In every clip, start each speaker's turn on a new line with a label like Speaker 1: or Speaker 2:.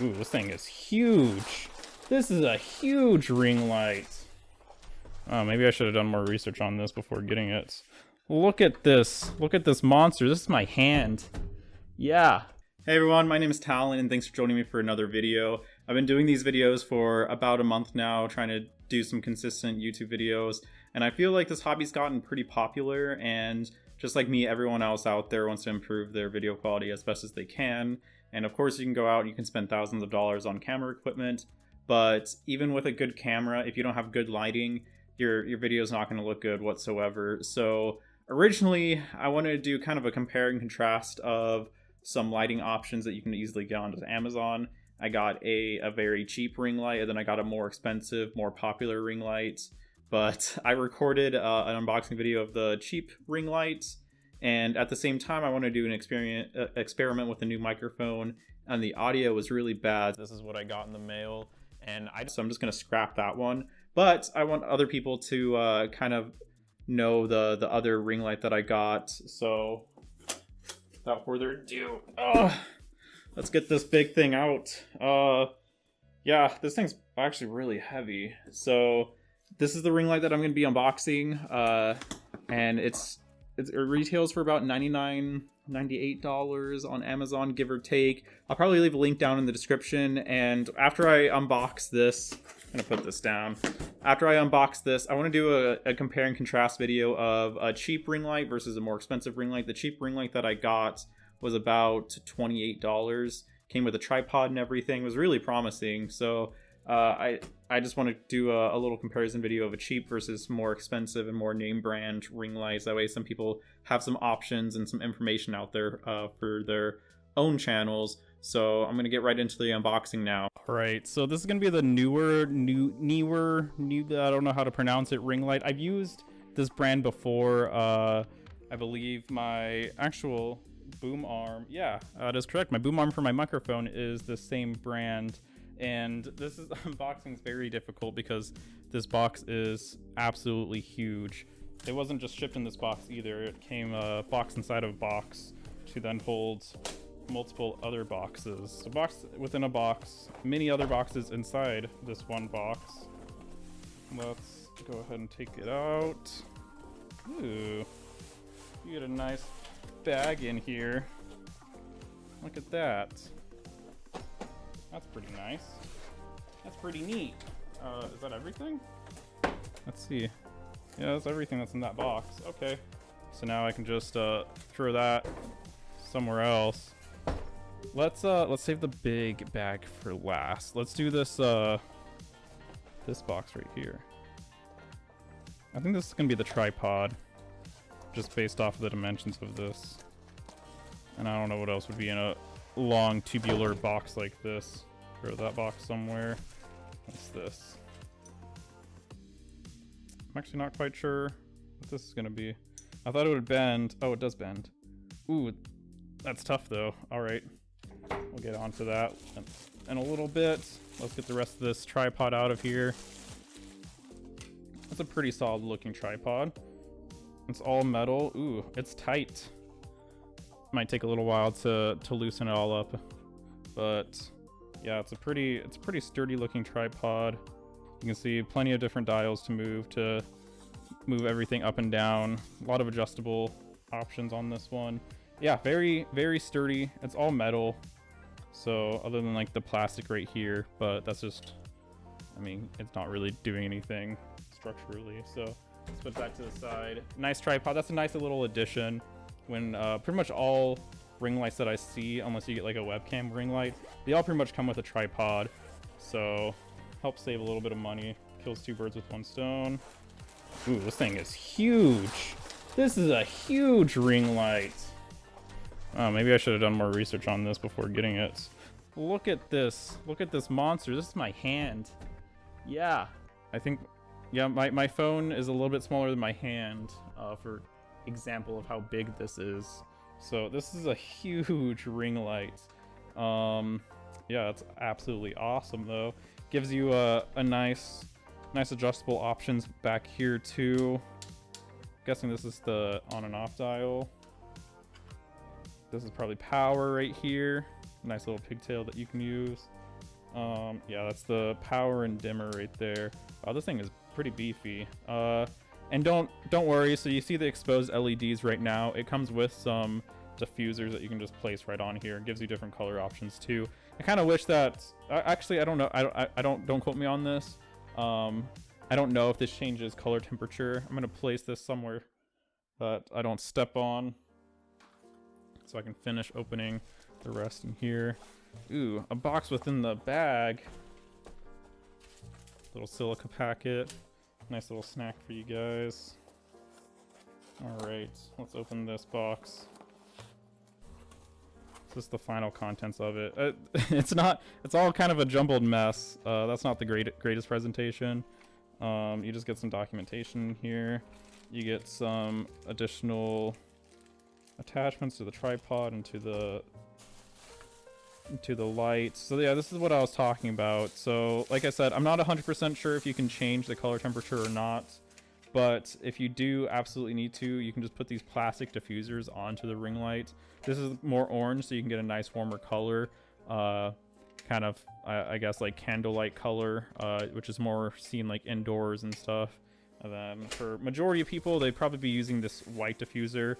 Speaker 1: Ooh, this thing is huge. This is a huge ring light. Oh, maybe I should have done more research on this before getting it. Look at this. Look at this monster. This is my hand. Yeah. Hey everyone, my name is Talon and thanks for joining me for another video. I've been doing these videos for about a month now, trying to do some consistent YouTube videos, and I feel like this hobby's gotten pretty popular, and just like me, everyone else out there wants to improve their video quality as best as they can. And of course you can go out and you can spend thousands of dollars on camera equipment, but even with a good camera, if you don't have good lighting, your video is not going to look good whatsoever. So originally I wanted to do kind of a compare and contrast of some lighting options that you can easily get onto Amazon. I got a very cheap ring light, and then I got a more expensive, more popular ring light. But I recorded an unboxing video of the cheap ring lights, and at the same time I want to do an experiment with a new microphone, and the audio was really bad. This is what I got in the mail, and so I'm just going to scrap that one. But I want other people to kind of know the other ring light that I got, so without further ado, let's get this big thing out. Yeah, this thing's actually really heavy. So this is the ring light that I'm going to be unboxing, and it retails for about $98 on Amazon, give or take. I'll probably leave a link down in the description, and after I unbox this, I'm going to put this down. After I unbox this, I want to do a compare and contrast video of a cheap ring light versus a more expensive ring light. The cheap ring light that I got was about $28. Came with a tripod and everything. It was really promising. So I just want to do a little comparison video of a cheap versus more expensive and more name brand ring lights. That way some people have some options and some information out there for their own channels. So I'm going to get right into the unboxing now. All right, so this is going to be the Neewer, I don't know how to pronounce it, ring light. I've used this brand before. I believe my actual boom arm, yeah, that is correct. My boom arm for my microphone is the same brand. And this unboxing is very difficult because this box is absolutely huge. It wasn't just shipped in this box either. It came a box inside of a box to then hold multiple other boxes. A box within a box, many other boxes inside this one box. Let's go ahead and take it out. Ooh, you get a nice bag in here. Look at that. That's pretty nice. That's pretty neat. Is that everything? Let's see. Yeah, that's everything that's in that box. Okay. So now I can just throw that somewhere else. Let's save the big bag for last. Let's do this this box right here. I think this is gonna be the tripod, just based off of the dimensions of this. And I don't know what else would be in a long tubular box like this. Throw that box somewhere. What's this? I'm actually not quite sure what this is gonna be. I thought it would bend. Oh, it does bend. Ooh, that's tough though. All right, we'll get onto that in a little bit. Let's get the rest of this tripod out of here. That's a pretty solid looking tripod. It's all metal. Ooh, it's tight. Might take a little while to loosen it all up, but yeah, it's a pretty sturdy looking tripod. You can see plenty of different dials to move everything up and down. A lot of adjustable options on this one. Yeah, very sturdy. It's all metal, so other than like the plastic right here, but that's just, I mean, it's not really doing anything structurally. So let's put that to the side. Nice tripod. That's a nice little addition. When pretty much all ring lights that I see, unless you get like a webcam ring light, they all pretty much come with a tripod. So helps save a little bit of money. Kills two birds with one stone. Ooh, this thing is huge. This is a huge ring light. Oh, maybe I should have done more research on this before getting it. Look at this. Look at this monster. This is my hand. Yeah. I think, yeah, my phone is a little bit smaller than my hand for example of how big this is. So this is a huge ring light. Yeah, it's absolutely awesome though. Gives you a nice adjustable options back here too. Guessing this is the on and off dial. This is probably power right here. Nice little pigtail that you can use. Yeah, that's the power and dimmer right there. Oh, this thing is pretty beefy. And don't worry, so you see the exposed LEDs right now. It comes with some diffusers that you can just place right on here. It gives you different color options too. I kind of wish that, actually, I don't know. Don't quote me on this. I don't know if this changes color temperature. I'm gonna place this somewhere that I don't step on, so I can finish opening the rest in here. Ooh, a box within the bag. Little silica packet. Nice little snack for you guys. Alright, let's open this box. This is the final contents of it. It's all kind of a jumbled mess. That's not the greatest presentation. You just get some documentation here. You get some additional attachments to the tripod and to the light. So yeah, this is what I was talking about. So like I said, I'm not 100% sure if you can change the color temperature or not, but if you do absolutely need to, you can just put these plastic diffusers onto the ring light. This is more orange, so you can get a nice warmer color, kind of I guess like candlelight color, which is more seen like indoors and stuff. And then for majority of people, they'd probably be using this white diffuser.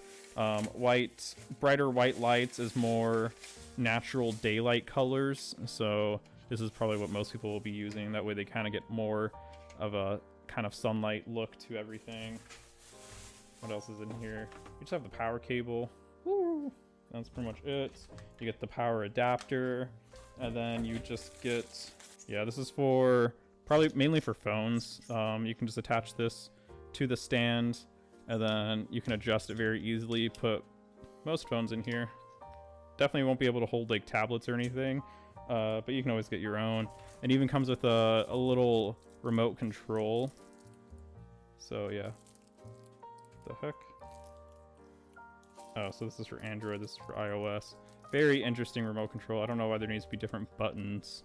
Speaker 1: Brighter white lights is more natural daylight colors, so this is probably what most people will be using. That way they kind of get more of a kind of sunlight look to everything. What else is in here? You just have the power cable. Woo! That's pretty much it. You get the power adapter, and then you just get, yeah, this is for probably mainly for phones. You can just attach this to the stand, and then you can adjust it very easily. Put most phones in here. Definitely won't be able to hold like tablets or anything, but you can always get your own. It even comes with a little remote control. So yeah. What the heck? Oh, so this is for Android, this is for iOS. Very interesting remote control. I don't know why there needs to be different buttons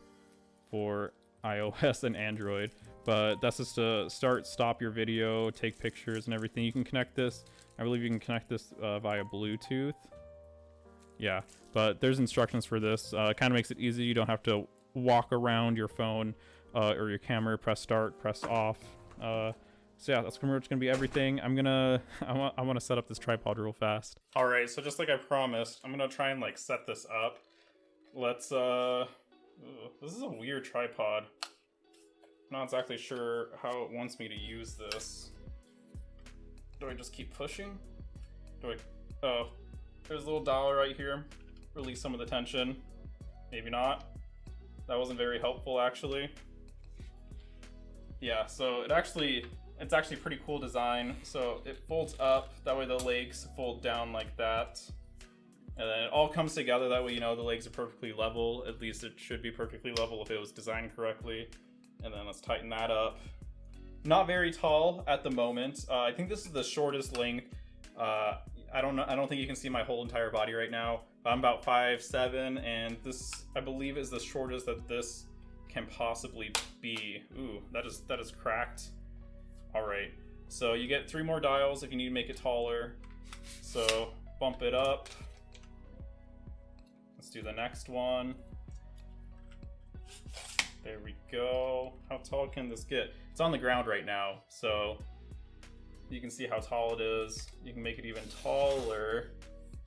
Speaker 1: for iOS and Android, but that's just to stop your video, take pictures and everything. You can connect this, I believe you can connect this via Bluetooth. Yeah, but there's instructions for this. It kind of makes it easy. You don't have to walk around your phone or your camera, press start, press off. So yeah, that's pretty much gonna be everything. I want to set up this tripod real fast. All right, so just like I promised, I'm gonna try and like set this up. Let's this is a weird tripod. I'm not exactly sure how it wants me to use this. Do I just keep pushing? Oh, there's a little dial right here. Release some of the tension. Maybe not. That wasn't very helpful, actually. Yeah, so it's actually pretty cool design. So it folds up, that way the legs fold down like that. And then it all comes together, that way you know the legs are perfectly level. At least it should be perfectly level if it was designed correctly. And then let's tighten that up. Not very tall at the moment. I think this is the shortest length. I don't think you can see my whole entire body right now. I'm about 5'7", and this, I believe, is the shortest that this can possibly be. Ooh, that is cracked. All right, so you get 3 more dials if you need to make it taller. So bump it up. Let's do the next one. There we go. How tall can this get? It's on the ground right now, so you can see how tall it is. You can make it even taller.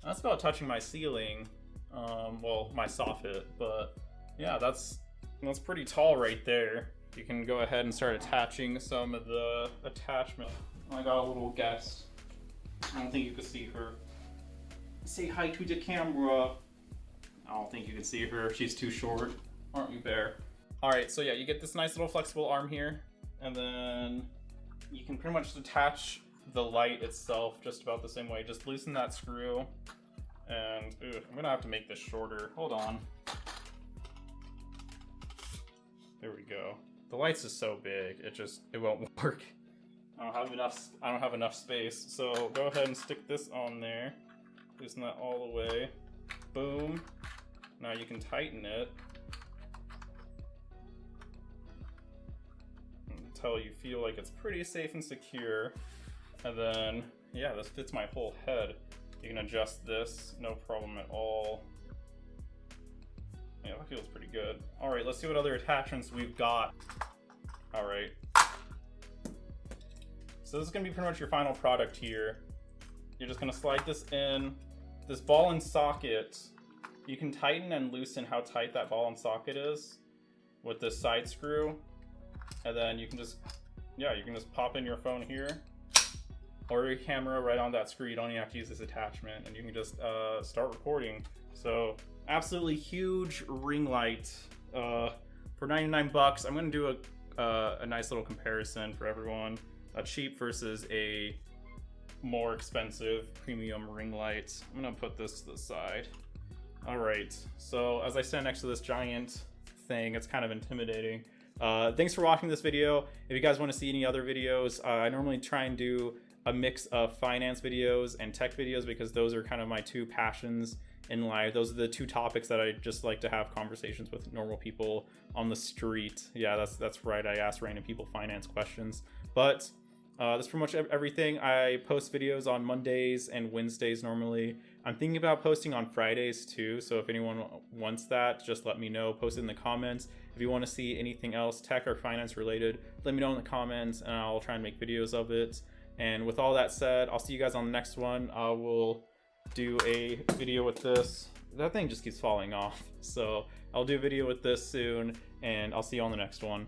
Speaker 1: That's about touching my ceiling, well, my soffit, but yeah, that's pretty tall right there. You can go ahead and start attaching some of the attachment. I got a little guest. I don't think you can see her. Say hi to the camera. I don't think you can see her. She's too short. Aren't you, Bear? All right, so yeah, you get this nice little flexible arm here, and then you can pretty much attach the light itself just about the same way. Just loosen that screw, and I'm gonna have to make this shorter. Hold on. There we go. The light's just so big, it won't work. I don't have enough space. So go ahead and stick this on there. Loosen that all the way. Boom. Now you can tighten it until you feel like it's pretty safe and secure. And then, yeah, this fits my whole head. You can adjust this, no problem at all. Yeah, that feels pretty good. All right, let's see what other attachments we've got. All right. So this is gonna be pretty much your final product here. You're just gonna slide this in. This ball and socket, you can tighten and loosen how tight that ball and socket is with this side screw. And then you can just, yeah, you can just pop in your phone here or your camera right on that screw. You don't even have to use this attachment, and you can just start recording. So absolutely huge ring light for 99 bucks. I'm gonna do a nice little comparison for everyone. A cheap versus a more expensive premium ring light. I'm gonna put this to the side. All right, so as I stand next to this giant thing, it's kind of intimidating. Thanks for watching this video. If you guys want to see any other videos, I normally try and do a mix of finance videos and tech videos because those are kind of my two passions in life. Those are the two topics that I just like to have conversations with normal people on the street. Yeah, that's right. I ask random people finance questions. But that's pretty much everything. I post videos on Mondays and Wednesdays normally. I'm thinking about posting on Fridays too, so if anyone wants that, just let me know. Post it in the comments. If you want to see anything else tech or finance related, let me know in the comments and I'll try and make videos of it. And with all that said, I'll see you guys on the next one. I will do a video with this. That thing just keeps falling off. So I'll do a video with this soon, and I'll see you on the next one.